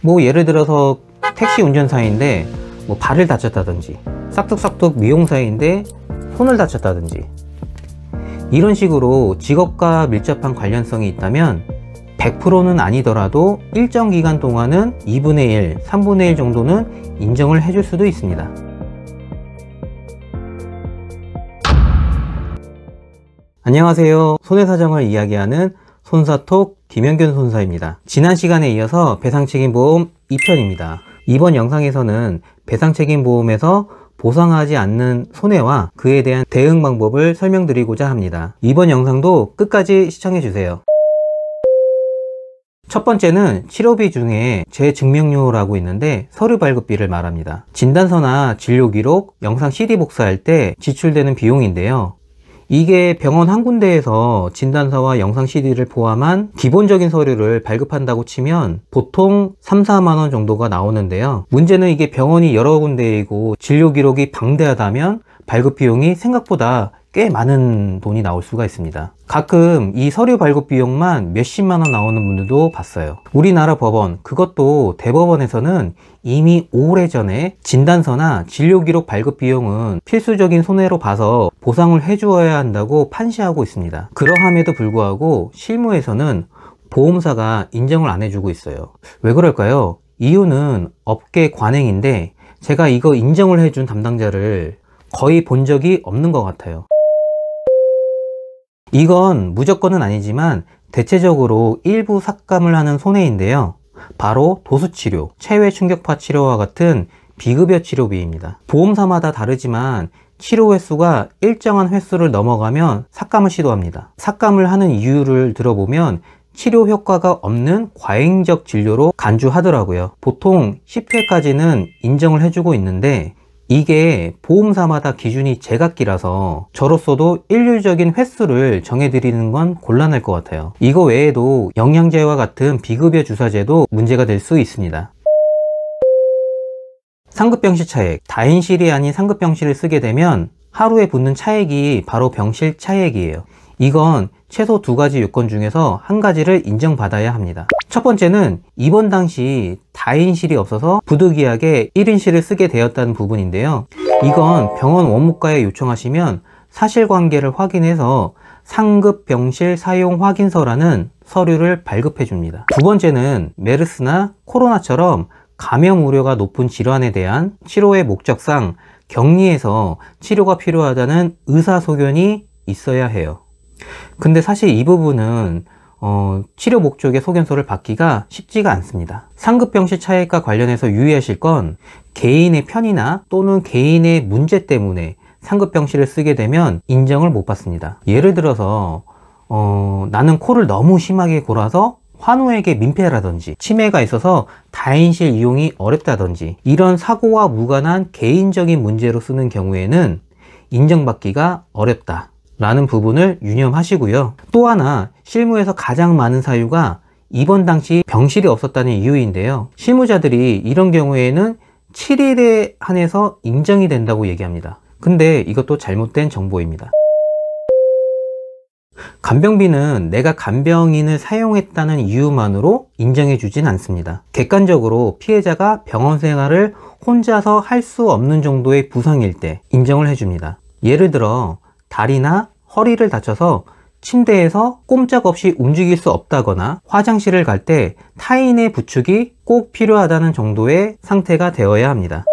뭐 예를 들어서 택시 운전사인데 뭐 발을 다쳤다든지, 싹둑싹둑 미용사인데 손을 다쳤다든지, 이런 식으로 직업과 밀접한 관련성이 있다면 100%는 아니더라도 일정 기간 동안은 2분의 1, 3분의 1 정도는 인정을 해줄 수도 있습니다. 안녕하세요. 손해 사정을 이야기하는 손사톡 김현균 손사입니다. 지난 시간에 이어서 배상책임보험 2편입니다. 이번 영상에서는 배상책임보험에서 보상하지 않는 손해와 그에 대한 대응 방법을 설명드리고자 합니다. 이번 영상도 끝까지 시청해주세요. 첫 번째는 치료비 중에 재증명료라고 있는데 서류 발급비를 말합니다. 진단서나 진료기록, 영상 CD 복사할 때 지출되는 비용인데요. 이게 병원 한 군데에서 진단서와 영상 CD를 포함한 기본적인 서류를 발급한다고 치면 보통 3, 4만원 정도가 나오는데요. 문제는 이게 병원이 여러 군데이고 진료 기록이 방대하다면 발급 비용이 생각보다 꽤 많은 돈이 나올 수가 있습니다. 가끔 이 서류 발급 비용만 몇십만원 나오는 분들도 봤어요. 우리나라 법원, 그것도 대법원에서는 이미 오래전에 진단서나 진료기록 발급 비용은 필수적인 손해로 봐서 보상을 해주어야 한다고 판시하고 있습니다. 그러함에도 불구하고 실무에서는 보험사가 인정을 안 해주고 있어요. 왜 그럴까요? 이유는 업계 관행인데 제가 이거 인정을 해준 담당자를 거의 본 적이 없는 것 같아요. 이건 무조건은 아니지만 대체적으로 일부 삭감을 하는 손해인데요. 바로 도수치료, 체외 충격파 치료와 같은 비급여 치료비입니다. 보험사마다 다르지만 치료 횟수가 일정한 횟수를 넘어가면 삭감을 시도합니다. 삭감을 하는 이유를 들어보면 치료 효과가 없는 과잉적 진료로 간주하더라고요. 보통 10회까지는 인정을 해주고 있는데 이게 보험사마다 기준이 제각기라서 저로서도 일률적인 횟수를 정해드리는 건 곤란할 것 같아요. 이거 외에도 영양제와 같은 비급여 주사제도 문제가 될 수 있습니다. 상급병실 차액, 다인실이 아닌 상급병실을 쓰게 되면 하루에 붙는 차액이 바로 병실 차액이에요. 이건 최소 2가지 요건 중에서 한 가지를 인정받아야 합니다. 첫 번째는 입원 당시 다인실이 없어서 부득이하게 1인실을 쓰게 되었다는 부분인데요. 이건 병원 원무과에 요청하시면 사실관계를 확인해서 상급병실 사용 확인서라는 서류를 발급해 줍니다. 두 번째는 메르스나 코로나처럼 감염 우려가 높은 질환에 대한 치료의 목적상 격리해서 치료가 필요하다는 의사소견이 있어야 해요. 근데 사실 이 부분은 치료 목적의 소견서를 받기가 쉽지가 않습니다. 상급병실 차액과 관련해서 유의하실 건 개인의 편의나 또는 개인의 문제 때문에 상급병실을 쓰게 되면 인정을 못 받습니다. 예를 들어서 나는 코를 너무 심하게 골아서 환우에게 민폐라든지 치매가 있어서 다인실 이용이 어렵다든지 이런 사고와 무관한 개인적인 문제로 쓰는 경우에는 인정받기가 어렵다 라는 부분을 유념하시고요. 또 하나 실무에서 가장 많은 사유가 입원 당시 병실이 없었다는 이유인데요. 실무자들이 이런 경우에는 7일에 한해서 인정이 된다고 얘기합니다. 근데 이것도 잘못된 정보입니다. 간병비는 내가 간병인을 사용했다는 이유만으로 인정해 주진 않습니다. 객관적으로 피해자가 병원 생활을 혼자서 할 수 없는 정도의 부상일 때 인정을 해줍니다. 예를 들어 다리나 허리를 다쳐서 침대에서 꼼짝없이 움직일 수 없다거나 화장실을 갈 때 타인의 부축이 꼭 필요하다는 정도의 상태가 되어야 합니다.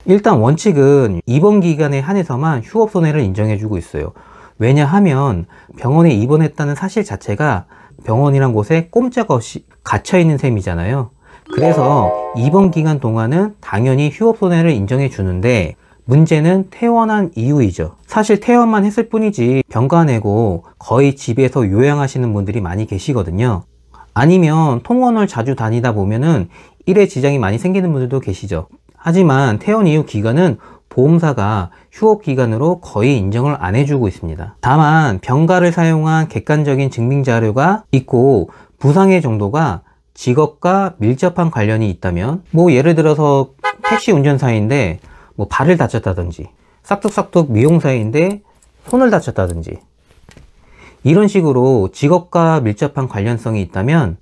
일단 원칙은 입원 기간에 한해서만 휴업 손해를 인정해 주고 있어요. 왜냐하면 병원에 입원했다는 사실 자체가 병원이란 곳에 꼼짝없이 갇혀 있는 셈이잖아요. 그래서 입원 기간 동안은 당연히 휴업 손해를 인정해 주는데 문제는 퇴원한 이후이죠. 사실 퇴원만 했을 뿐이지 병가 내고 거의 집에서 요양하시는 분들이 많이 계시거든요. 아니면 통원을 자주 다니다 보면은 일에 지장이 많이 생기는 분들도 계시죠. 하지만 퇴원 이후 기간은 보험사가 휴업 기간으로 거의 인정을 안 해주고 있습니다. 다만 병가를 사용한 객관적인 증빙 자료가 있고 부상의 정도가 직업과 밀접한 관련이 있다면 뭐 예를 들어서 택시 운전사인데 뭐 발을 다쳤다든지, 싹둑싹둑 미용사인데 손을 다쳤다든지, 이런 식으로 직업과 밀접한 관련성이 있다면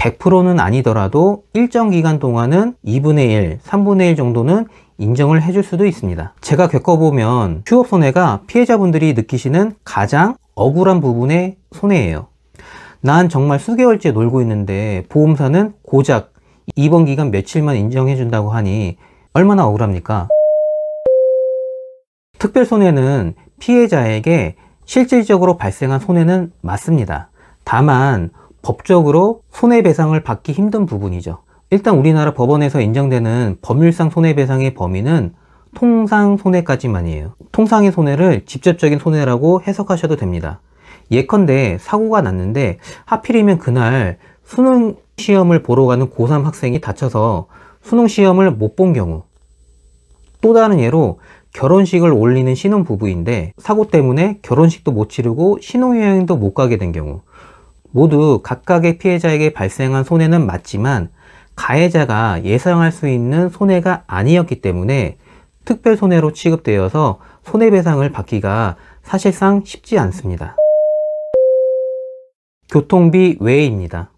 100%는 아니더라도 일정 기간 동안은 2분의 1, 3분의 1 정도는 인정을 해줄 수도 있습니다. 제가 겪어보면 휴업 손해가 피해자분들이 느끼시는 가장 억울한 부분의 손해예요. 난 정말 수개월째 놀고 있는데 보험사는 고작 입원 기간 며칠만 인정해 준다고 하니 얼마나 억울합니까? 특별손해는 피해자에게 실질적으로 발생한 손해는 맞습니다. 다만 법적으로 손해배상을 받기 힘든 부분이죠. 일단 우리나라 법원에서 인정되는 법률상 손해배상의 범위는 통상 손해까지만이에요. 통상의 손해를 직접적인 손해라고 해석하셔도 됩니다. 예컨대 사고가 났는데 하필이면 그날 수능 시험을 보러 가는 고3 학생이 다쳐서 수능 시험을 못 본 경우, 또 다른 예로 결혼식을 올리는 신혼부부인데 사고 때문에 결혼식도 못 치르고 신혼여행도 못 가게 된 경우, 모두 각각의 피해자에게 발생한 손해는 맞지만 가해자가 예상할 수 있는 손해가 아니었기 때문에 특별손해로 취급되어서 손해배상을 받기가 사실상 쉽지 않습니다. 교통비 외입니다.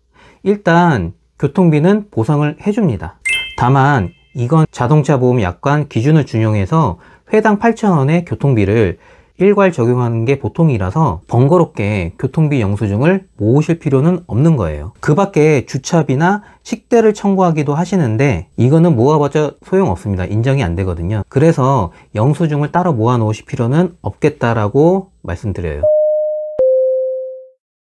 일단 교통비는 보상을 해줍니다. 다만 이건 자동차 보험 약관 기준을 준용해서 회당 8,000원의 교통비를 일괄 적용하는 게 보통이라서 번거롭게 교통비 영수증을 모으실 필요는 없는 거예요. 그 밖에 주차비나 식대를 청구하기도 하시는데 이거는 모아봤자 소용없습니다. 인정이 안 되거든요. 그래서 영수증을 따로 모아 놓으실 필요는 없겠다라고 말씀드려요.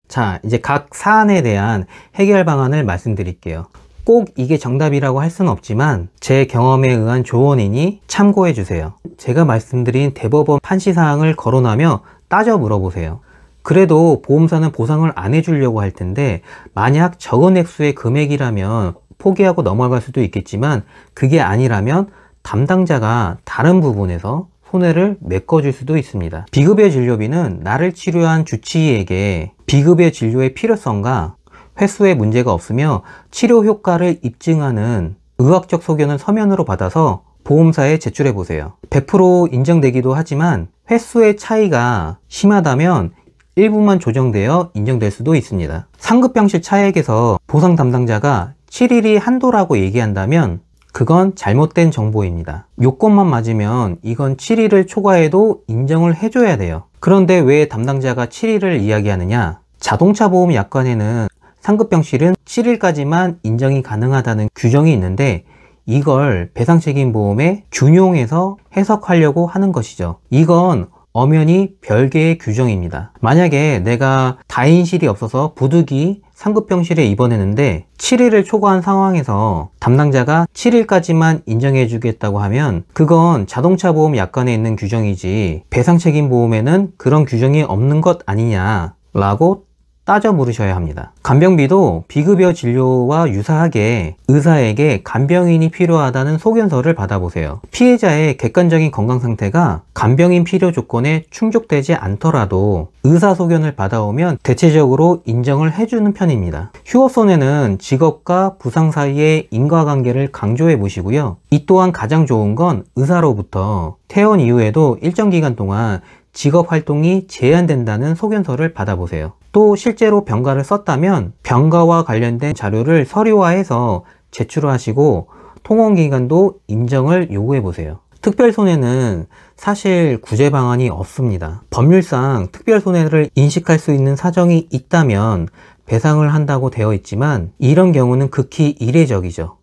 자, 이제 각 사안에 대한 해결 방안을 말씀드릴게요. 꼭 이게 정답이라고 할 수는 없지만 제 경험에 의한 조언이니 참고해 주세요. 제가 말씀드린 대법원 판시사항을 거론하며 따져 물어보세요. 그래도 보험사는 보상을 안 해주려고 할 텐데 만약 적은 액수의 금액이라면 포기하고 넘어갈 수도 있겠지만 그게 아니라면 담당자가 다른 부분에서 손해를 메꿔줄 수도 있습니다. 비급여 진료비는 나를 치료한 주치의에게 비급여 진료의 필요성과 횟수에 문제가 없으며 치료 효과를 입증하는 의학적 소견을 서면으로 받아서 보험사에 제출해 보세요. 100% 인정되기도 하지만 횟수의 차이가 심하다면 일부만 조정되어 인정될 수도 있습니다. 상급병실 차액에서 보상 담당자가 7일이 한도라고 얘기한다면 그건 잘못된 정보입니다. 요건만 맞으면 이건 7일을 초과해도 인정을 해줘야 돼요. 그런데 왜 담당자가 7일을 이야기하느냐? 자동차 보험 약관에는 상급병실은 7일까지만 인정이 가능하다는 규정이 있는데 이걸 배상책임보험에 준용해서 해석하려고 하는 것이죠. 이건 엄연히 별개의 규정입니다. 만약에 내가 다인실이 없어서 부득이 상급병실에 입원했는데 7일을 초과한 상황에서 담당자가 7일까지만 인정해 주겠다고 하면 그건 자동차 보험 약관에 있는 규정이지 배상책임보험에는 그런 규정이 없는 것 아니냐라고 따져 물으셔야 합니다. 간병비도 비급여 진료와 유사하게 의사에게 간병인이 필요하다는 소견서를 받아보세요. 피해자의 객관적인 건강 상태가 간병인 필요 조건에 충족되지 않더라도 의사 소견을 받아오면 대체적으로 인정을 해주는 편입니다. 휴업손해는 직업과 부상 사이의 인과관계를 강조해 보시고요. 이 또한 가장 좋은 건 의사로부터 퇴원 이후에도 일정 기간 동안 직업 활동이 제한된다는 소견서를 받아보세요. 또 실제로 병가를 썼다면 병가와 관련된 자료를 서류화해서 제출하시고 통원기간도 인정을 요구해 보세요. 특별손해는 사실 구제 방안이 없습니다. 법률상 특별손해를 인식할 수 있는 사정이 있다면 배상을 한다고 되어 있지만 이런 경우는 극히 이례적이죠.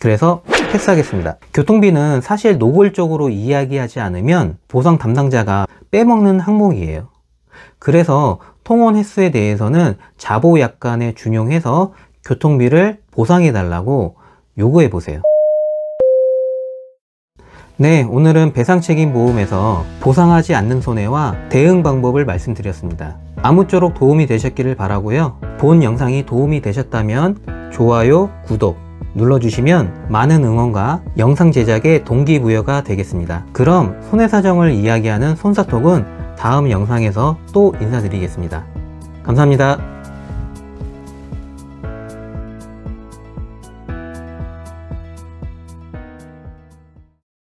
그래서 패스하겠습니다. 교통비는 사실 노골적으로 이야기하지 않으면 보상 담당자가 빼먹는 항목이에요. 그래서 통원 횟수에 대해서는 자보 약관에 준용해서 교통비를 보상해 달라고 요구해 보세요. 네, 오늘은 배상책임보험에서 보상하지 않는 손해와 대응 방법을 말씀드렸습니다. 아무쪼록 도움이 되셨기를 바라고요. 본 영상이 도움이 되셨다면 좋아요, 구독 눌러주시면 많은 응원과 영상 제작에 동기부여가 되겠습니다. 그럼 손해사정을 이야기하는 손사톡은 다음 영상에서 또 인사드리겠습니다. 감사합니다.